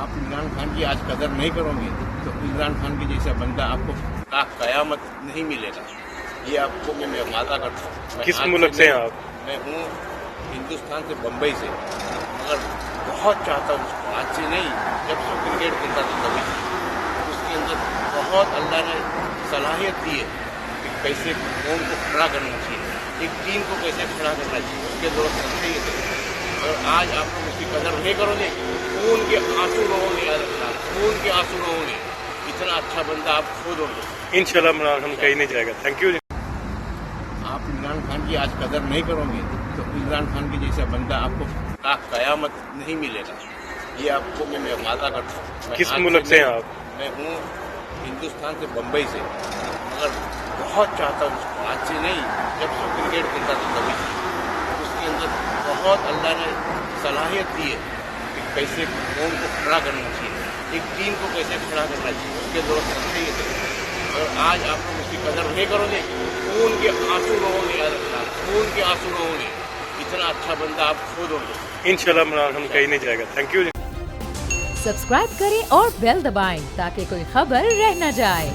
आप इमरान खान की आज कदर नहीं करोगे तो इमरान खान के जैसा बंदा आपको कयामत नहीं मिलेगा। ये आपको मैं वादा करता हूँ। किस मुल्क से हैं आप? मैं हूँ हिंदुस्तान से, बम्बई से, मगर बहुत चाहता हूँ उसको, आज से नहीं, जब से क्रिकेट खेलता था तभी। उसके अंदर बहुत अल्लाह ने सलाहियत दी है कि कैसे कौम को खड़ा करना चाहिए, एक टीम को कैसे खड़ा करना चाहिए, उसके जरूरत रखते ही थे। और आज आप लोग उसकी कदर नहीं करोगे, खून के आंसू रोगे, याद रखना, खून के आंसू रोगे। इतना अच्छा बंदा आप खो दोगे। इंशाल्लाह इमरान खान कहीं नहीं जाएगा। Thank you. आप इमरान खान की आज कदर नहीं करोगे तो इमरान खान के जैसा बंदा आपको कयामत नहीं मिलेगा। ये आपको मैं वादा करता हूँ। किस मुल्क से हैं आप? मैं हूँ हिंदुस्तान से, बम्बई से, मगर बहुत चाहता हूँ उसको, आज से नहीं, जब से क्रिकेट खेलता था तभी। उसके अंदर बहुत अल्लाह ने सलाहियत दी है कि कैसे कौम को खड़ा करना चाहिए, एक टीम को कैसे खड़ा करना चाहिए, उसके जरूरत रखते ही थे। और आज आप लोग उसकी कदर नहीं करोगे, खून के आंसू रोगे, याद रखना, खून के आंसू रोगे। इतना अच्छा बंदा आप खो दोगे। इंशाल्लाह इमरान खान कहीं नहीं जाएगा। Thank you. सब्सक्राइब करें और बेल दबाएं ताकि कोई खबर रह न जाए।